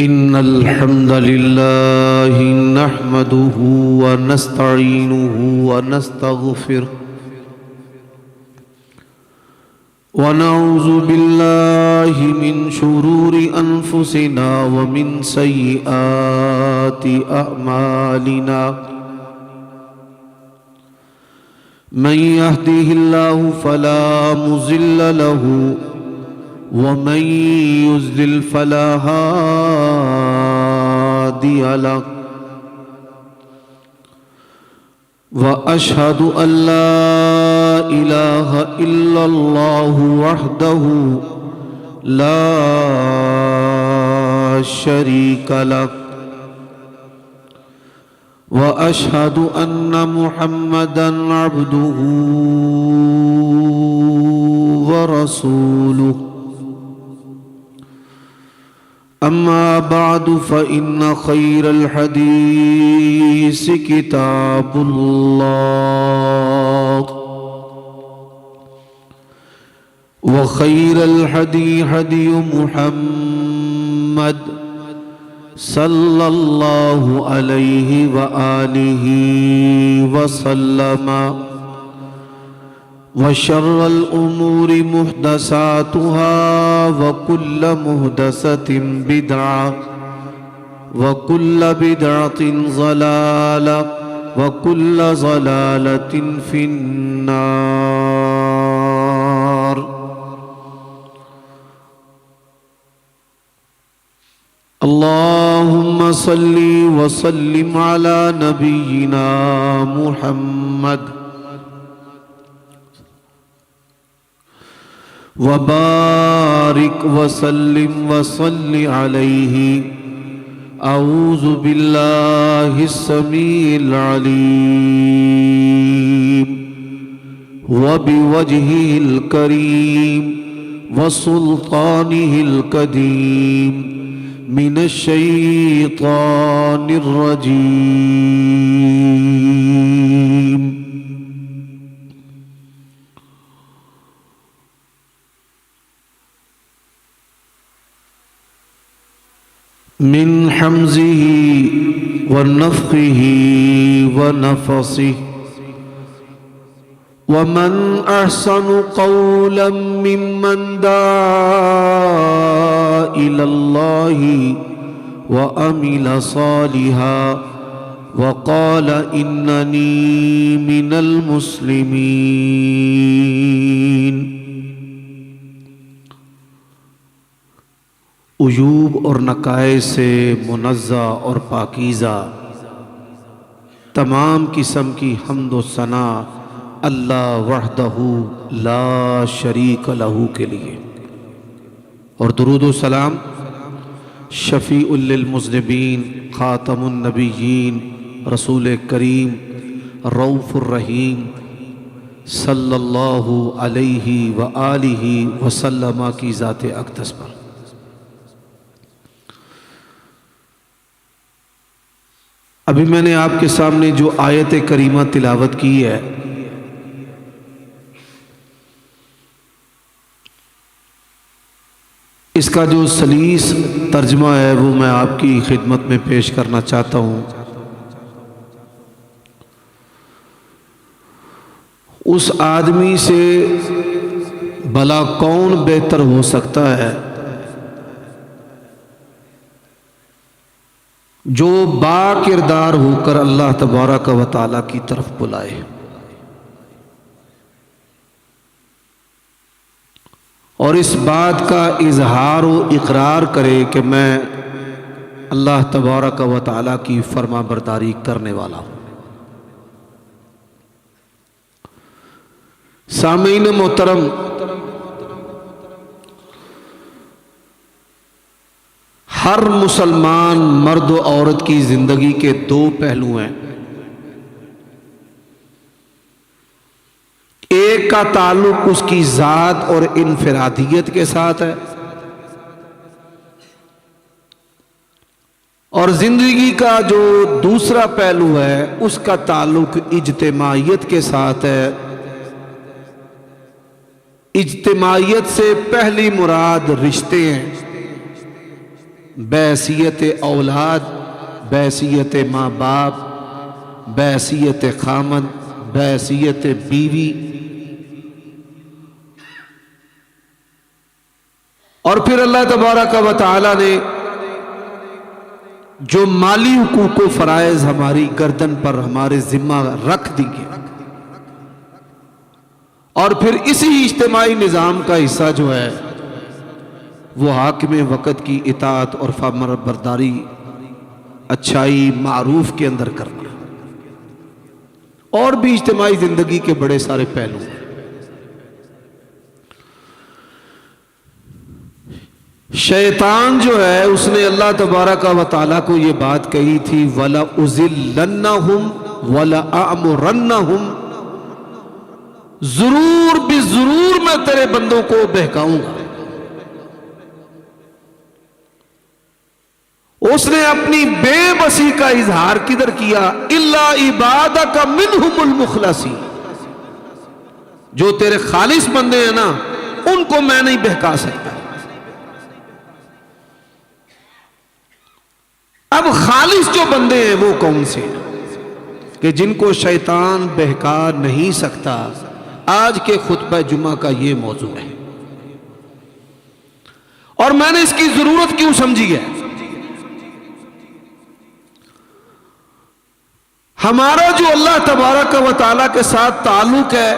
إن الحمد لله نحمده ونستعينه ونستغفره ونعوذ بالله من شرور أنفسنا ومن سيئات أعمالنا من يهده الله فلا مضل له ومن يضلل فلا هادي له وأشهد أن لا إله إلا الله وحده لا شريك له وأشهد أن محمدًا عبده ورسوله أما بعد فإن خير الحديث كتاب الله وخير الهدي هدي محمد صلى الله عليه وآله وسلم وشر الأمور محدثاتها وكل محدثة بدعة وكل بدعة ضلالة وكل ضلالة في النار. اللهم صل وسلم على نبينا محمد وبارك وسلم وصل عليه. أعوذ بالله السميع العليم وبوجهه الكريم وسلطانه القديم من الشيطان الرجيم. من حمزه ونفخه ونفسه. ومن أحسن قولا ممن دعا إلى الله وعمل صالحا وقال إنني من المسلمين. عیوب اور نقائص سے منزہ اور پاکیزہ تمام قسم کی حمد و ثنا اللہ وحدہ لا شریک لہ کے لیے، اور درود و سلام شفیع للمذنبین خاتم النبیین رسول کریم رؤوف الرحیم صلی اللہ علیہ وآلہ وسلم کی ذات اقدس پر۔ ابھی میں نے آپ کے سامنے جو آیت کریمہ تلاوت کی ہے، اس کا جو سلیس ترجمہ ہے وہ میں آپ کی خدمت میں پیش کرنا چاہتا ہوں۔ اس آدمی سے بھلا کون بہتر ہو سکتا ہے جو با کردار ہو کر اللہ تبارک و تعالیٰ کی طرف بلائے، اور اس بات کا اظہار و اقرار کرے کہ میں اللہ تبارک و تعالیٰ کی فرما برداری کرنے والا ہوں۔ سامعین محترم، ہر مسلمان مرد و عورت کی زندگی کے دو پہلو ہیں۔ ایک کا تعلق اس کی ذات اور انفرادیت کے ساتھ ہے، اور زندگی کا جو دوسرا پہلو ہے اس کا تعلق اجتماعیت کے ساتھ ہے۔ اجتماعیت سے پہلی مراد رشتے ہیں، بحیثیت اولاد، بحیثیت ماں باپ، بحیثیت خامد، بحیثیت بیوی، اور پھر اللہ تبارک و تعالی نے جو مالی حقوق و فرائض ہماری گردن پر ہمارے ذمہ رکھ دیے، اور پھر اسی اجتماعی نظام کا حصہ جو ہے وہ حاکم وقت کی اطاعت اور فرمان برداری، اچھائی معروف کے اندر کرنا، اور بھی اجتماعی زندگی کے بڑے سارے پہلو ہیں۔ شیطان جو ہے اس نے اللہ تبارک و تعالیٰ کو یہ بات کہی تھی وَلَأُذِلَّنَّهُمْ وَلَأَعْمُرَنَّهُمْ، ضرور بھی ضرور میں تیرے بندوں کو بہکاؤں گا۔ اس نے اپنی بے بسی کا اظہار کدھر کیا؟ إِلَّا عِبَادَكَ مِنْهُمُ الْمُخْلَصِينَ، جو تیرے خالص بندے ہیں نا ان کو میں نہیں بہکا سکتا۔ اب خالص جو بندے ہیں وہ کون سے ہیں کہ جن کو شیطان بہکا نہیں سکتا؟ آج کے خطبہ جمعہ کا یہ موضوع ہے، اور میں نے اس کی ضرورت کیوں سمجھی ہے؟ ہمارا جو اللہ تبارک و تعالیٰ کے ساتھ تعلق ہے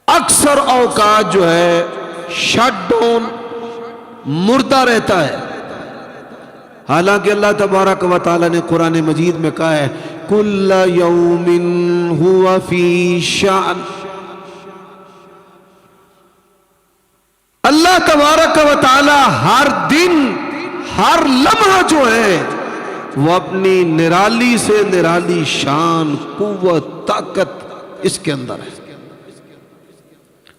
اکثر اوقات جو ہے شٹ ڈاؤن، مردہ رہتا ہے، حالانکہ اللہ تبارک و تعالیٰ نے قرآن مجید میں کہا ہے کل یوم ہوا فی شأن، اللہ تبارک و تعالیٰ ہر دن ہر لمحہ جو ہے وہ اپنی نرالی سے نرالی شان، قوت، طاقت اس کے اندر ہے۔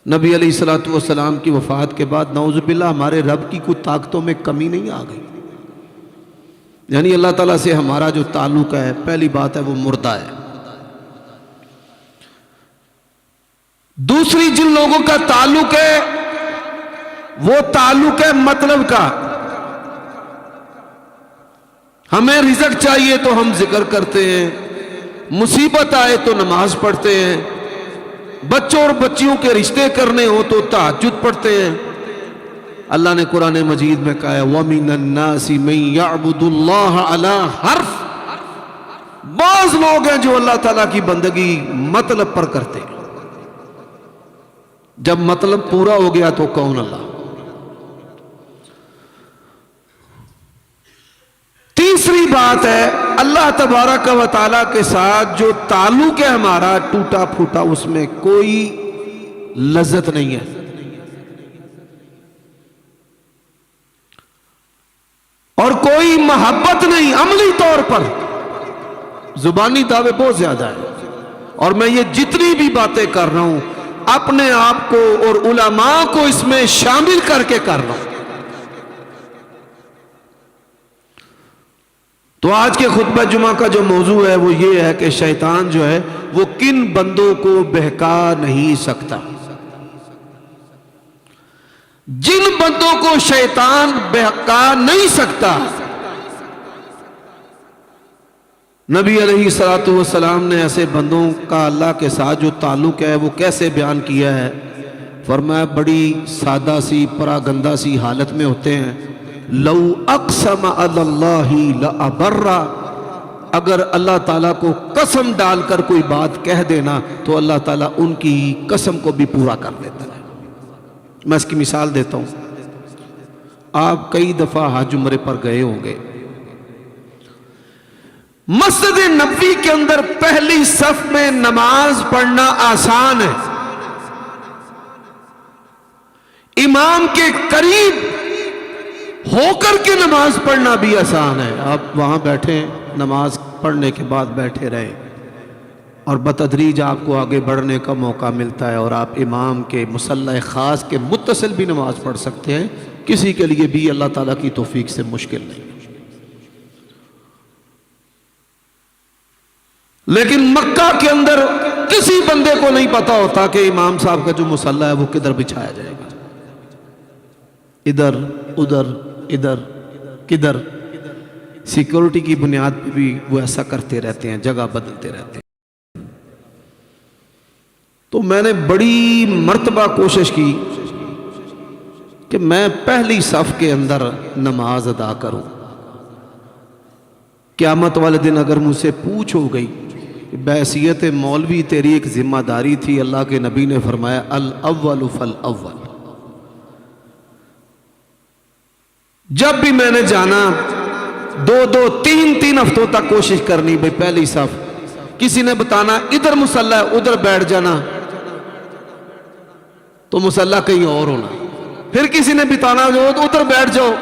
نبی علیہ السلام کی وفات کے بعد نعوذ باللہ ہمارے رب کی کوئی طاقتوں میں کمی نہیں آ گئی، یعنی اللہ تعالیٰ سے ہمارا جو تعلق ہے پہلی بات ہے وہ مردہ ہے۔ دوسری جن لوگوں کا تعلق ہے وہ تعلق ہے مطلب کا، ہمیں رزق چاہیے تو ہم ذکر کرتے ہیں، مصیبت آئے تو نماز پڑھتے ہیں، بچوں اور بچیوں کے رشتے کرنے ہو تو تہجد پڑھتے ہیں۔ اللہ نے قرآن مجید میں کہا ہے وَمِنَ النَّاسِ مَن يَعْبُدُ اللَّهَ عَلَى حَرْفٍ، بعض لوگ ہیں جو اللہ تعالیٰ کی بندگی مطلب پر کرتے ہیں، جب مطلب پورا ہو گیا تو کون اللہ۔ تیسری بات ہے اللہ تبارک و تعالیٰ کے ساتھ جو تعلق ہے ہمارا ٹوٹا پھوٹا، اس میں کوئی لذت نہیں ہے، اور کوئی محبت نہیں، عملی طور پر زبانی دعوے بہت زیادہ ہیں، اور میں یہ جتنی بھی باتیں کر رہا ہوں اپنے آپ کو اور علماء کو اس میں شامل کر کے کر رہا ہوں۔ تو آج کے خطبہ جمعہ کا جو موضوع ہے وہ یہ ہے کہ شیطان جو ہے وہ کن بندوں کو بہکا نہیں سکتا۔ جن بندوں کو شیطان بہکا نہیں سکتا، نبی علیہ السلام نے ایسے بندوں کا اللہ کے ساتھ جو تعلق ہے وہ کیسے بیان کیا ہے؟ فرمایا بڑی سادہ سی پراگندہ سی حالت میں ہوتے ہیں، لو اقسم علی اللہ لابر، اگر اللہ تعالیٰ کو قسم ڈال کر کوئی بات کہہ دینا تو اللہ تعالیٰ ان کی قسم کو بھی پورا کر دیتا ہے۔ میں اس کی مثال دیتا ہوں، آپ کئی دفعہ حج عمرے پر گئے ہوں گے، مسجد نبوی کے اندر پہلی صف میں نماز پڑھنا آسان ہے، امام کے قریب ہو کر کے نماز پڑھنا بھی آسان ہے۔ آپ وہاں بیٹھے نماز پڑھنے کے بعد بیٹھے رہے اور بتدریج آپ کو آگے بڑھنے کا موقع ملتا ہے، اور آپ امام کے مصلی خاص کے متصل بھی نماز پڑھ سکتے ہیں، کسی کے لیے بھی اللہ تعالیٰ کی توفیق سے مشکل نہیں۔ لیکن مکہ کے اندر کسی بندے کو نہیں پتا ہوتا کہ امام صاحب کا جو مصلی ہے وہ کدھر بچھایا جائے گا، ادھر ادھر ادھر کدھر، سیکورٹی کی بنیاد پہ بھی وہ ایسا کرتے رہتے ہیں، جگہ بدلتے رہتے ہیں۔ تو میں نے بڑی مرتبہ کوشش کی کہ میں پہلی صف کے اندر نماز ادا کروں۔ قیامت والے دن اگر مجھ سے پوچھ ہو گئی، بحیثیت مولوی تیری ایک ذمہ داری تھی، اللہ کے نبی نے فرمایا الاول فالاول۔ جب بھی میں نے جانا 2 3 ہفتوں تک کوشش کرنی، بھئی پہلی صف، کسی نے بتانا ادھر مصلی ہے ادھر بیٹھ جانا تو مصلی کہیں اور ہونا، پھر کسی نے بتانا جو ادھر بیٹھ جاؤ،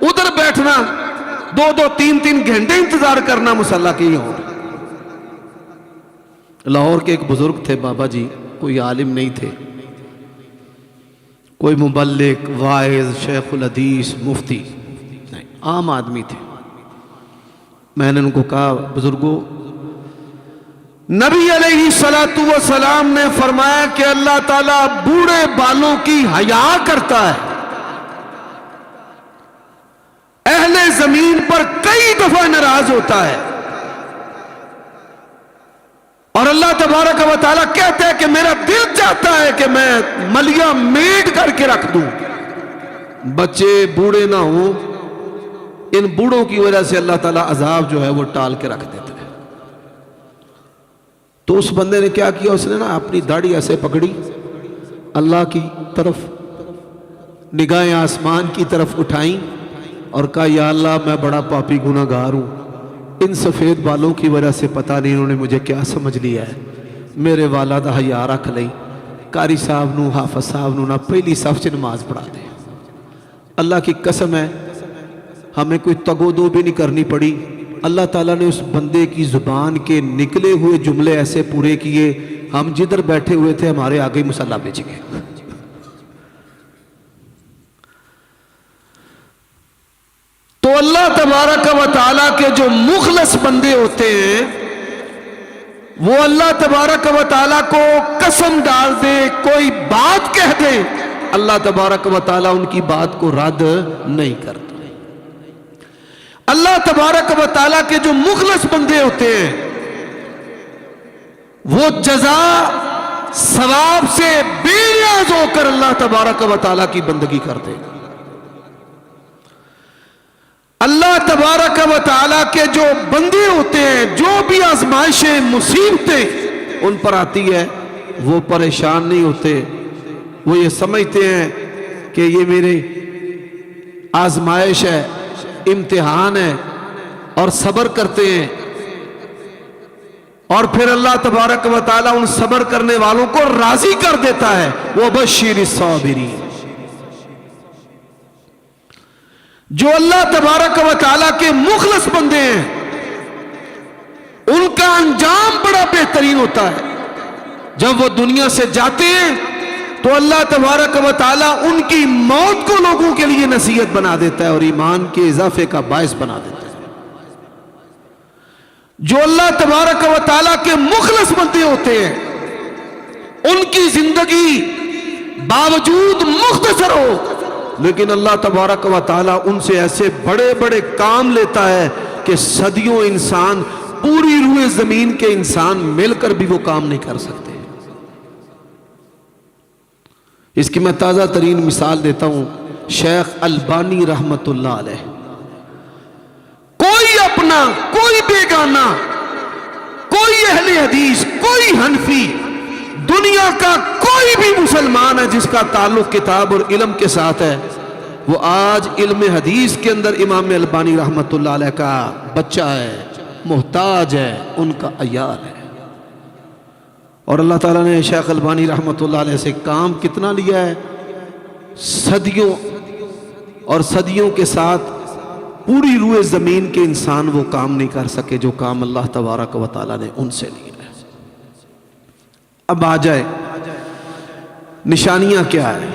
ادھر بیٹھنا، 2 3 گھنٹے انتظار کرنا، مصلی کہیں اور۔ لاہور کے ایک بزرگ تھے بابا جی، کوئی عالم نہیں تھے، کوئی مبلغ، واعظ، شیخ الحدیث، مفتی نہیں، عام آدمی تھے۔ میں نے ان کو کہا بزرگوں، نبی علیہ السلام نے فرمایا کہ اللہ تعالیٰ بوڑھے بالوں کی حیا کرتا ہے، اہل زمین پر کئی دفعہ ناراض ہوتا ہے، اور اللہ تبارک و تعالیٰ کہتا ہے کہ میرا دل چاہتا ہے کہ میں ملیاں میٹ کر کے رکھ دوں، بچے بوڑھے نہ ہوں، ان بوڑھوں کی وجہ سے اللہ تعالیٰ عذاب جو ہے وہ ٹال کے رکھ دیتا ہے۔ تو اس بندے نے کیا کیا، اس نے نا اپنی داڑھی ایسے پکڑی، اللہ کی طرف نگاہیں آسمان کی طرف اٹھائیں اور کہا یا اللہ میں بڑا پاپی گناہ گار ہوں، ان سفید بالوں کی وجہ سے پتہ نہیں انہوں نے مجھے کیا سمجھ لیا ہے، میرے والا دا حیا رکھ لئی، قاری صاحب نو، حافظ صاحب نو نہ پہلی صف سے نماز پڑھا دے۔ اللہ کی قسم ہے ہمیں کوئی تگو دو بھی نہیں کرنی پڑی، اللہ تعالیٰ نے اس بندے کی زبان کے نکلے ہوئے جملے ایسے پورے کیے، ہم جدھر بیٹھے ہوئے تھے ہمارے آگے مصلی بچ گئے۔ تو اللہ تبارک و تعالیٰ کے جو مخلص بندے ہوتے ہیں، وہ اللہ تبارک و تعالیٰ کو قسم ڈال دے، کوئی بات کہہ دے، اللہ تبارک و تعالیٰ ان کی بات کو رد نہیں کرتا۔ اللہ تبارک و تعالیٰ کے جو مخلص بندے ہوتے ہیں، وہ جزا ثواب سے بے نیاز ہو کر اللہ تبارک و تعالیٰ کی بندگی کرتے ہیں۔ اللہ تبارک و تعالیٰ کے جو بندے ہوتے ہیں، جو بھی آزمائشیں، مصیبتیں ان پر آتی ہے، وہ پریشان نہیں ہوتے، وہ یہ سمجھتے ہیں کہ یہ میرے آزمائش ہے، امتحان ہے، اور صبر کرتے ہیں، اور پھر اللہ تبارک و تعالیٰ ان صبر کرنے والوں کو راضی کر دیتا ہے۔ وَبَشِّرِ الصَّابِرِينَ۔ جو اللہ تبارک و تعالیٰ کے مخلص بندے ہیں، ان کا انجام بڑا بہترین ہوتا ہے۔ جب وہ دنیا سے جاتے ہیں تو اللہ تبارک و تعالیٰ ان کی موت کو لوگوں کے لیے نصیحت بنا دیتا ہے اور ایمان کے اضافے کا باعث بنا دیتا ہے۔ جو اللہ تبارک و تعالیٰ کے مخلص بندے ہوتے ہیں، ان کی زندگی باوجود مختصر ہو، لیکن اللہ تبارک و تعالیٰ ان سے ایسے بڑے بڑے کام لیتا ہے کہ صدیوں انسان، پوری روئے زمین کے انسان مل کر بھی وہ کام نہیں کر سکتے۔ اس کی میں تازہ ترین مثال دیتا ہوں، شیخ البانی رحمت اللہ علیہ۔ کوئی اپنا، کوئی بیگانہ، کوئی اہل حدیث، کوئی حنفی، دنیا کا کوئی بھی مسلمان ہے جس کا تعلق کتاب اور علم کے ساتھ ہے، وہ آج علم حدیث کے اندر امام البانی رحمت اللہ علیہ کا بچہ ہے، محتاج ہے، ان کا عیال ہے۔ اور اللہ تعالیٰ نے شیخ البانی رحمت اللہ علیہ سے کام کتنا لیا ہے؟ صدیوں اور صدیوں کے ساتھ پوری روئے زمین کے انسان وہ کام نہیں کر سکے جو کام اللہ تبارک و تعالیٰ نے ان سے لیا ہے۔ اب آ جائے نشانیاں کیا ہے؟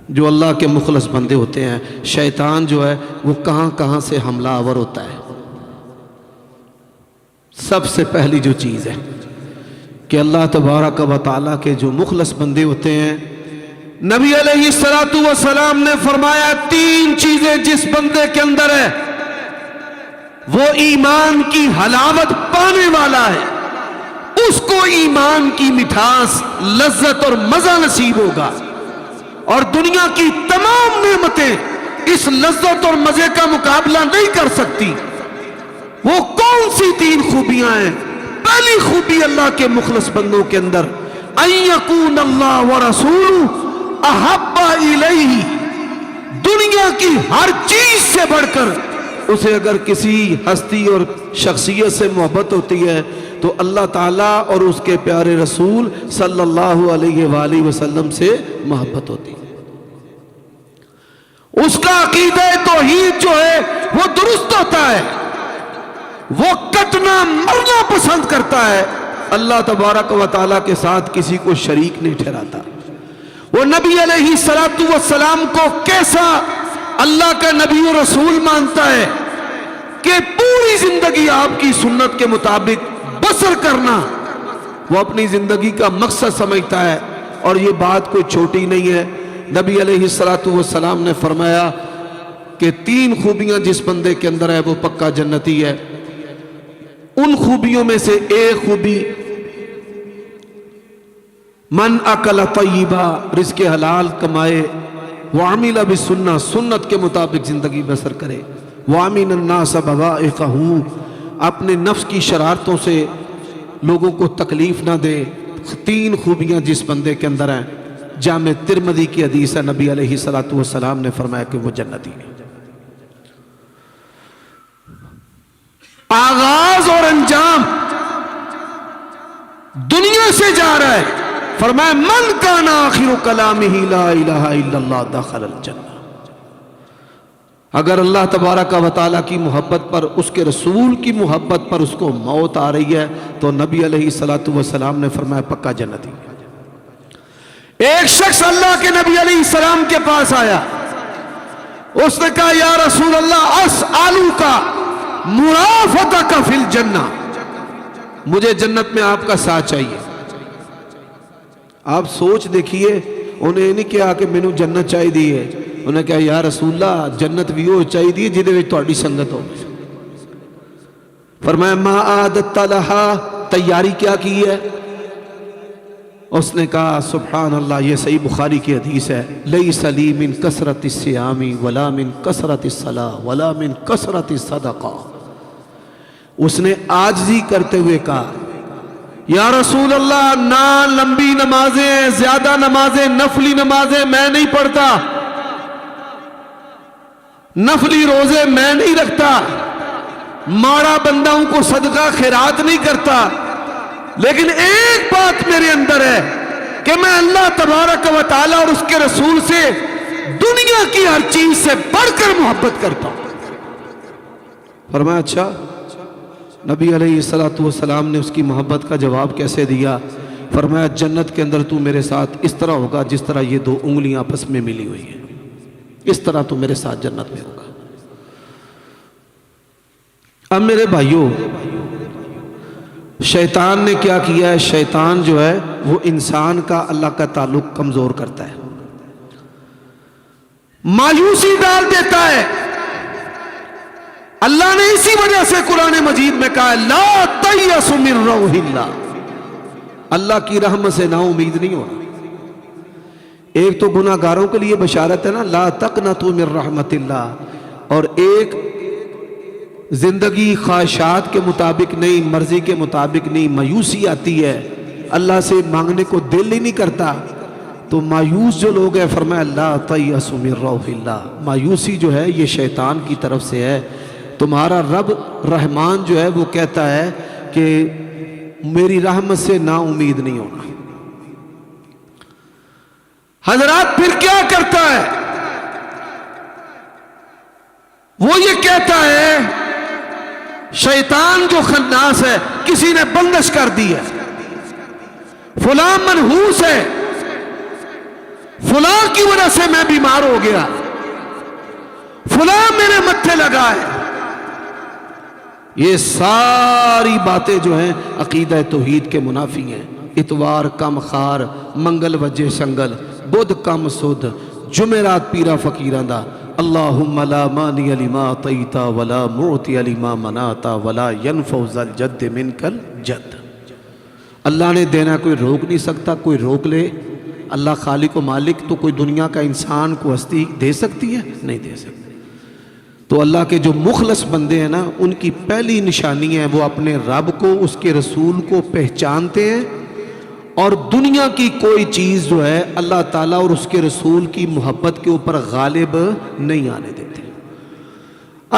جو اللہ کے مخلص بندے ہوتے ہیں، شیطان جو ہے وہ کہاں کہاں سے حملہ آور ہوتا ہے۔ سب سے پہلی جو چیز ہے کہ اللہ تبارک و تعالیٰ کے جو مخلص بندے ہوتے ہیں، نبی علیہ الصلوۃ والسلام نے فرمایا 3 چیزیں جس بندے کے اندر ہے وہ ایمان کی حلاوت پانے والا ہے، اس کو ایمان کی مٹھاس، لذت اور مزہ نصیب ہوگا، اور دنیا کی تمام نعمتیں اس لذت اور مزے کا مقابلہ نہیں کر سکتی۔ وہ کون سی 3 خوبیاں ہیں؟ پہلی خوبی اللہ کے مخلص بندوں کے اندر ان یکون اللہ ورسولہ احب الیہ، دنیا کی ہر چیز سے بڑھ کر اسے اگر کسی ہستی اور شخصیت سے محبت ہوتی ہے تو اللہ تعالیٰ اور اس کے پیارے رسول صلی اللہ علیہ وآلہ وسلم سے محبت ہوتی ہے۔ اس کا عقیدہ توحید جو ہے وہ درست ہوتا ہے، وہ کٹنا مرنا پسند کرتا ہے، اللہ تبارک و تعالیٰ کے ساتھ کسی کو شریک نہیں ٹھہراتا۔ وہ نبی علیہ الصلوۃ والسلام کو کیسا اللہ کا نبی و رسول مانتا ہے کہ پوری زندگی آپ کی سنت کے مطابق بسر کرنا وہ اپنی زندگی کا مقصد سمجھتا ہے، اور یہ بات کوئی چھوٹی نہیں ہے۔ نبی علیہ الصلوۃ والسلام نے فرمایا کہ 3 خوبیاں جس بندے کے اندر ہے وہ پکا جنتی ہے۔ ان خوبیوں میں سے ایک خوبی من اکل طیبا، رزق حلال کمائے، وعمل بالسنہ، سنت کے مطابق زندگی بسر کرے، وامن الناس بوائقہ، اپنے نفس کی شرارتوں سے لوگوں کو تکلیف نہ دے۔ 3 خوبیاں جس بندے کے اندر ہیں، جامع ترمذی کی حدیث ہے، نبی علیہ الصلوۃ والسلام نے فرمایا کہ وہ جنتی ہے۔ آغاز اور انجام دنیا سے جا رہا ہے، فرمایا من کان آخر کلامہ لا الہ الا اللہ دخل الجنہ۔ اگر اللہ تبارک و تعالیٰ کی محبت پر، اس کے رسول کی محبت پر اس کو موت آ رہی ہے تو نبی علیہ الصلوۃ والسلام نے فرمایا پکا جنتی ہے۔ ایک شخص اللہ کے نبی علیہ السلام کے پاس آیا، اس نے کہا یا رسول اللہ اسألک مرافقک فی الجنہ، مجھے جنت میں آپ کا ساتھ چاہیے۔ آپ سوچ دیکھیے، انہیں نہیں کہا کہ مینوں جنت چاہیے دی ہے، انہیں کہا یا رسول اللہ جنت بھی وہ چاہیے دی جہدے وچ تہاڈی سنگت ہو۔ فرمایا ما اعددت لہا، تیاری کیا کی ہے؟ اس نے کہا سبحان اللہ، یہ صحیح بخاری کی حدیث ہے، لیس لی من کثرت الصیام ولا من کثرت الصلاۃ ولا من کثرت الصدقہ۔ اس نے عاجزی کرتے ہوئے کہا یا رسول اللہ نہ لمبی نمازیں، زیادہ نمازیں، نفلی نمازیں میں نہیں پڑھتا، نفلی روزے میں نہیں رکھتا، ماڑا بندوں کو صدقہ خیرات نہیں کرتا، لیکن ایک بات میرے اندر ہے کہ میں اللہ تبارک و تعالیٰ اور اس کے رسول سے دنیا کی ہر چیز سے بڑھ کر محبت کرتا ہوں۔ فرمایا اچھا؟ نبی علیہ الصلوۃ والسلام نے اس کی محبت کا جواب کیسے دیا؟ فرمایا جنت کے اندر تو میرے ساتھ اس طرح ہوگا جس طرح یہ 2 انگلیاں آپس میں ملی ہوئی ہیں، اس طرح تو میرے ساتھ جنت میں ہوگا۔ اب میرے بھائیوں، شیطان نے کیا کیا ہے؟ شیطان جو ہے وہ انسان کا اللہ کا تعلق کمزور کرتا ہے، مایوسی ڈال دیتا ہے۔ اللہ نے اسی وجہ سے قرآن مجید میں کہا لا تیأس من روح اللہ، اللہ کی رحمت سے نا امید نہیں ہونا۔ ایک تو گناہ گاروں کے لیے بشارت ہے نا، لا تقنطوا من رحمت اللہ، اور ایک زندگی خواہشات کے مطابق نہیں، مرضی کے مطابق نہیں، مایوسی آتی ہے، اللہ سے مانگنے کو دل ہی نہیں کرتا، تو مایوس جو لوگ ہیں فرمایا لا تیأسوا من روح اللہ، مایوسی جو ہے یہ شیطان کی طرف سے ہے۔ تمہارا رب رحمان جو ہے وہ کہتا ہے کہ میری رحمت سے نا امید نہیں ہونا۔ حضرات پھر کیا کرتا ہے؟ وہ یہ کہتا ہے، شیطان جو خناس ہے، کسی نے بندش کر دی ہے، فلاں منحوس ہے، فلاں کی وجہ سے میں بیمار ہو گیا، فلاں میرے متھے لگا ہے۔ یہ ساری باتیں جو ہیں عقیدہ توحید کے منافی ہیں۔ اتوار کم خار، منگل وجہ شنگل، بدھ کم سدھ جمعرات پیرا فقیراں دا اللہم لا مانی لما اعطیت ولا معطی لما منعت ولا ينفع ذا الجد منک الجد. اللہ نے دینا کوئی روک نہیں سکتا، کوئی روک لے اللہ خالق و مالک تو کوئی دنیا کا انسان کو ہستی دے سکتی ہے؟ نہیں دے سکتی. تو اللہ کے جو مخلص بندے ہیں نا ان کی پہلی نشانی ہے وہ اپنے رب کو اس کے رسول کو پہچانتے ہیں اور دنیا کی کوئی چیز جو ہے اللہ تعالیٰ اور اس کے رسول کی محبت کے اوپر غالب نہیں آنے دیتے.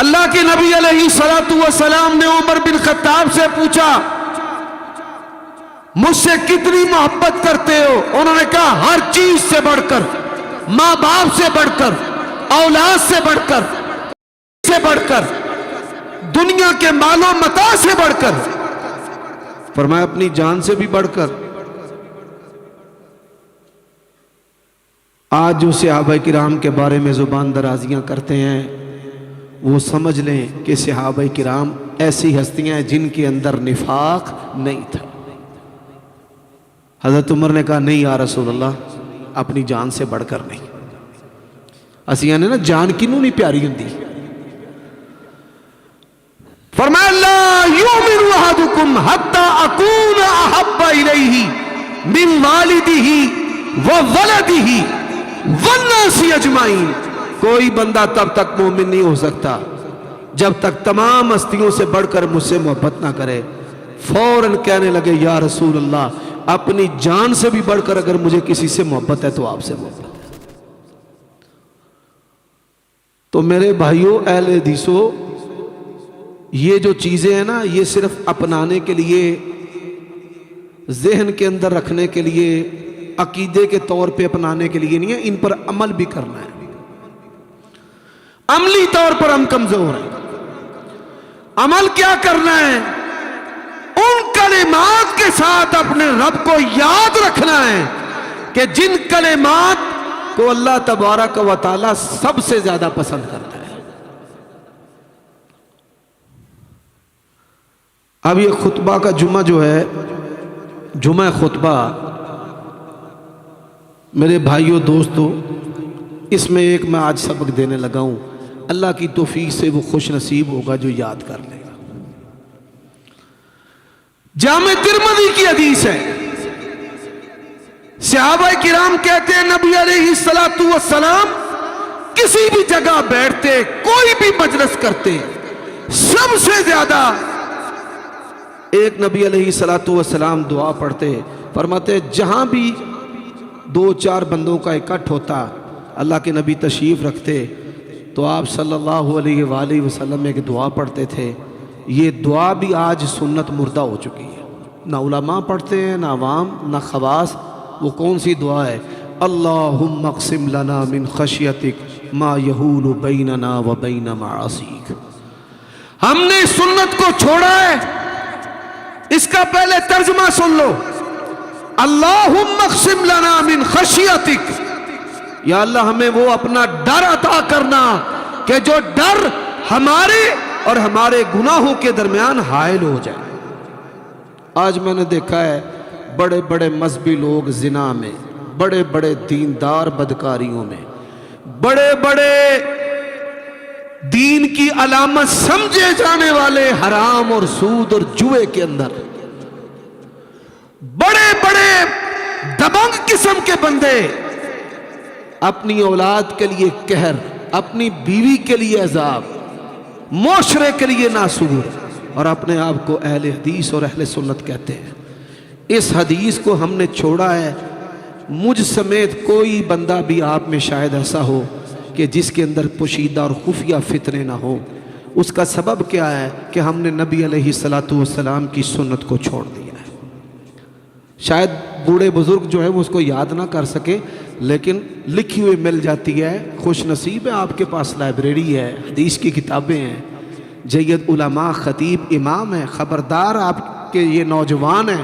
اللہ کے نبی علیہ السلام نے عمر بن خطاب سے پوچھا مجھ سے کتنی محبت کرتے ہو؟ انہوں نے کہا ہر چیز سے بڑھ کر، ماں باپ سے بڑھ کر، اولاد سے بڑھ کر، دنیا کے مال و متاع سے بڑھ کر. فرمایا اپنی جان سے بھی بڑھ کر. آج جو صحابہ کرام کے بارے میں زبان درازیاں کرتے ہیں وہ سمجھ لیں کہ صحابہ کرام ایسی ہستیاں ہیں جن کے اندر نفاق نہیں تھا. حضرت عمر نے کہا نہیں یا رسول اللہ اپنی جان سے بڑھ کر نہیں. اسیاں نے نا جان کنوں نہیں پیاری ہوندی. فرمایا لا یؤمن احدکم حتی اکون احب الیہ من والدہ وولدہ والناس اجمعین. کوئی بندہ تب تک مومن نہیں ہو سکتا جب تک تمام ہستیوں سے بڑھ کر مجھ سے محبت نہ کرے. فوراً کہنے لگے یا رسول اللہ اپنی جان سے بھی بڑھ کر اگر مجھے کسی سے محبت ہے تو آپ سے محبت ہے. تو میرے بھائیوں اہل حدیثوں یہ جو چیزیں ہیں نا یہ صرف اپنانے کے لیے، ذہن کے اندر رکھنے کے لیے، عقیدے کے طور پہ اپنانے کے لیے نہیں ہے، ان پر عمل بھی کرنا ہے. عملی طور پر ہم کمزور ہیں. عمل کیا کرنا ہے؟ ان کلمات کے ساتھ اپنے رب کو یاد رکھنا ہے کہ جن کلمات کو اللہ تبارک و تعالی سب سے زیادہ پسند کرتا ہے. اب یہ خطبہ کا جمعہ جو ہے جمعہ خطبہ میرے بھائیوں دوستوں اس میں ایک میں آج سبق دینے لگا ہوں. اللہ کی توفیق سے وہ خوش نصیب ہوگا جو یاد کر لے گا. جامع ترمذی کی حدیث ہے. صحابہ کرام کہتے ہیں نبی علیہ السلام کسی بھی جگہ بیٹھتے، کوئی بھی مجلس کرتے، سب سے زیادہ ایک نبی علیہ السلام دعا پڑھتے. فرماتے جہاں بھی 2-4 بندوں کا اکٹھ ہوتا اللہ کے نبی تشریف رکھتے تو آپ صلی اللہ علیہ وآلہ وسلم ایک دعا پڑھتے تھے. یہ دعا بھی آج سنت مردہ ہو چکی ہے، نہ علماء پڑھتے ہیں نہ عوام نہ خواص. وہ کون سی دعا ہے؟ اللہم اقسم لنا من خشیتک ما یحول بیننا و بین معاصیک. ہم نے سنت کو چھوڑا ہے، اس کا پہلے ترجمہ سن لو. اللہم اقسم لنا من خشیتک، یا اللہ ہمیں وہ اپنا ڈر عطا کرنا کہ جو ڈر ہمارے اور ہمارے گناہوں کے درمیان حائل ہو جائے. آج میں نے دیکھا ہے بڑے بڑے مذہبی لوگ زنا میں، بڑے بڑے دیندار بدکاریوں میں، بڑے بڑے دین کی علامت سمجھے جانے والے حرام اور سود اور جوئے کے اندر، بڑے بڑے دبنگ قسم کے بندے اپنی اولاد کے لیے قہر، اپنی بیوی کے لیے عذاب، معاشرے کے لیے ناسور، اور اپنے آپ کو اہل حدیث اور اہل سنت کہتے ہیں. اس حدیث کو ہم نے چھوڑا ہے. مجھ سمیت کوئی بندہ بھی آپ میں شاید ایسا ہو کہ جس کے اندر پوشیدہ اور خفیہ فتنے نہ ہو. اس کا سبب کیا ہے کہ ہم نے نبی علیہ السلام کی سنت کو چھوڑ دیا ہے. شاید بوڑھے بزرگ جو ہے وہ اس کو یاد نہ کر سکے لیکن لکھی ہوئی مل جاتی ہے. خوش نصیب ہے آپ کے پاس لائبریری ہے، حدیث کی کتابیں ہیں، جید علماء خطیب امام ہیں. خبردار آپ کے یہ نوجوان ہیں.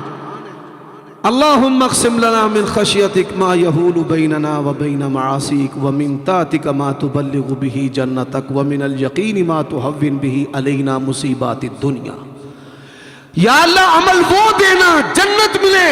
اللہم اقسم لنا من خشیتک ما یحول بیننا و بین معاصیک ومن طاعتک ما تبلغ به جنتک ومن الیقین ما تہون به علینا مصیبات الدنیا. یا اللہ عمل وہ دینا جنت ملے،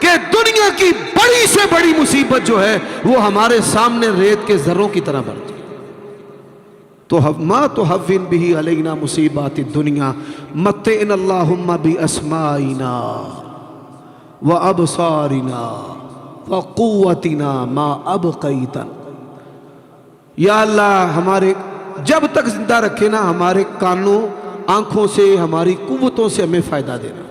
کہ دنیا کی بڑی سے بڑی مصیبت جو ہے وہ ہمارے سامنے ریت کے ذروں کی طرح بڑھ جائے. تو ما تهون به علینا مصیبات الدنیا متعنا اللہم باسمائنا وابصارنا وقوتنا ما ابقیتنا. یا اللہ ہمارے جب تک زندہ رکھے نا ہمارے کانوں آنکھوں سے ہماری قوتوں سے ہمیں فائدہ دینا.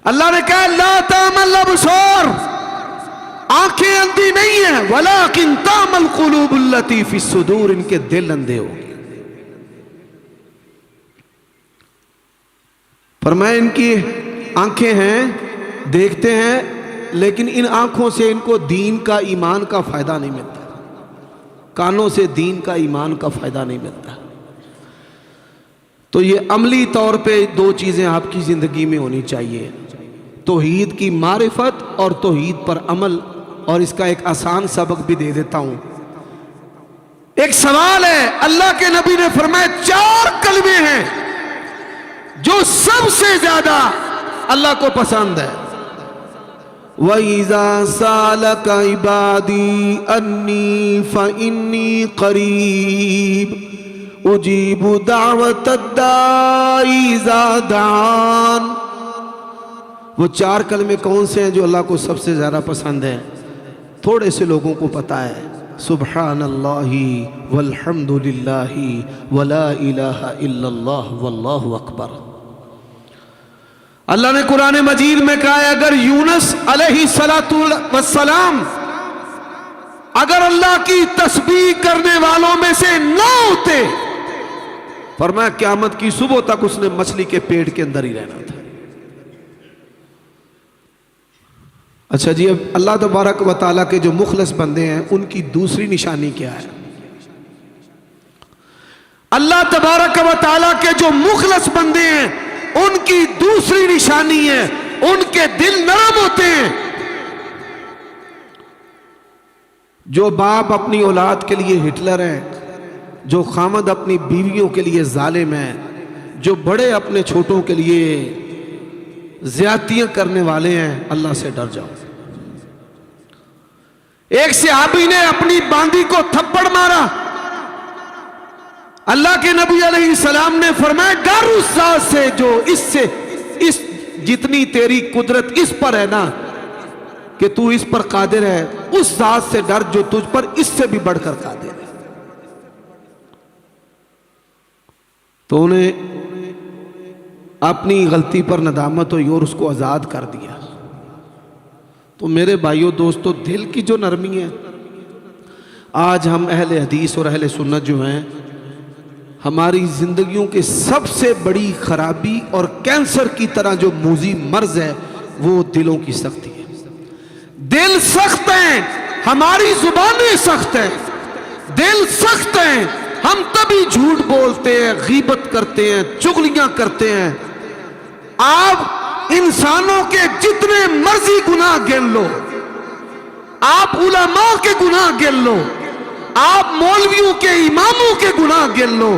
اللہ نے کہا لا تعمل الابصار، آنکھیں اندھی نہیں ہیں، ولیکن تعمل القلوب التی فی الصدور، ان کے دل اندھے ہو گئے. فرمایا ان کی آنکھیں ہیں، دیکھتے ہیں، لیکن ان آنکھوں سے ان کو دین کا ایمان کا فائدہ نہیں ملتا، کانوں سے دین کا ایمان کا فائدہ نہیں ملتا. تو یہ عملی طور پہ دو چیزیں آپ کی زندگی میں ہونی چاہیے، توحید کی معرفت اور توحید پر عمل. اور اس کا ایک آسان سبق بھی دے دیتا ہوں. ایک سوال ہے، اللہ کے نبی نے فرمایا 4 کلمے ہیں جو سب سے زیادہ اللہ کو پسند ہے. وَإِذَا سَأَلَكَ عِبَادِي أَنِّي فَإِنِّي قَرِيبٌ أُجِيبُ دَعْوَةَ الدَّاعِ إِذَا دَعَانِ. وہ 4 کلمے کون سے ہیں جو اللہ کو سب سے زیادہ پسند ہیں؟ تھوڑے سے لوگوں کو پتا ہے. سبحان اللہ والحمد للہ ولا الہ الا اللہ واللہ اکبر. اللہ نے قرآن مجید میں کہا ہے اگر یونس علیہ السلام اگر اللہ کی تسبیح کرنے والوں میں سے نہ ہوتے، فرمایا قیامت کی صبح تک اس نے مچھلی کے پیٹ کے اندر ہی رہنا تھا. اچھا جی، اب اللہ تبارک و تعالیٰ کے جو مخلص بندے ہیں ان کی دوسری نشانی کیا ہے؟ اللہ تبارک و تعالیٰ کے جو مخلص بندے ہیں ان کی دوسری نشانی ہے ان کے دل نرم ہوتے ہیں. جو باپ اپنی اولاد کے لیے ہٹلر ہیں، جو خامد اپنی بیویوں کے لیے ظالم ہیں، جو بڑے اپنے چھوٹوں کے لیے زیادتیاں کرنے والے ہیں، اللہ سے ڈر جاؤ. ایک صحابی نے اپنی باندی کو تھپڑ مارا، اللہ کے نبی علیہ السلام نے فرمایا ڈر اس ذات سے جو اس جتنی تیری قدرت اس پر ہے نا کہ تو اس پر قادر ہے، اس ذات سے ڈر جو تجھ پر اس سے بھی بڑھ کر قادر ہے. تو انہیں اپنی غلطی پر ندامت ہوئی اور اس کو آزاد کر دیا. تو میرے بھائیوں دوستو، دل کی جو نرمی ہے، آج ہم اہل حدیث اور اہل سنت جو ہیں، ہماری زندگیوں کے سب سے بڑی خرابی اور کینسر کی طرح جو موذی مرض ہے وہ دلوں کی سختی ہے. دل سخت ہیں، ہماری زبانیں سخت ہیں، دل سخت ہیں، ہم تبھی جھوٹ بولتے ہیں، غیبت کرتے ہیں، چغلیاں کرتے ہیں. آپ انسانوں کے جتنے مرضی گناہ گن لو، آپ علماء کے گناہ گن لو، آپ مولویوں کے اماموں کے گناہ گن لو،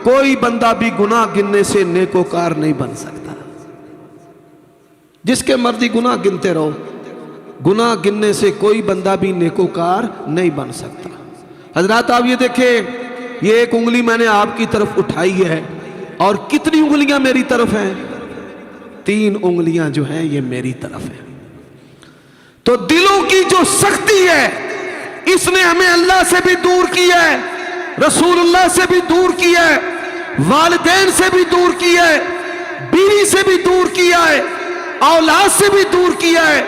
کوئی بندہ بھی گناہ گننے سے نیکوکار نہیں بن سکتا. جس کے مرضی گناہ گنتے رہو، گناہ گننے سے کوئی بندہ بھی نیکوکار نہیں بن سکتا. حضرات آپ یہ دیکھیں، یہ ایک انگلی میں نے آپ کی طرف اٹھائی ہے اور کتنی انگلیاں میری طرف ہیں؟ 3 انگلیاں جو ہیں یہ میری طرف ہیں. تو دلوں کی جو سختی ہے اس نے ہمیں اللہ سے بھی دور کیا ہے، رسول اللہ سے بھی دور کیا ہے، والدین سے بھی دور کیا ہے، بیوی سے بھی دور کیا ہے، اولاد سے بھی دور کیا ہے،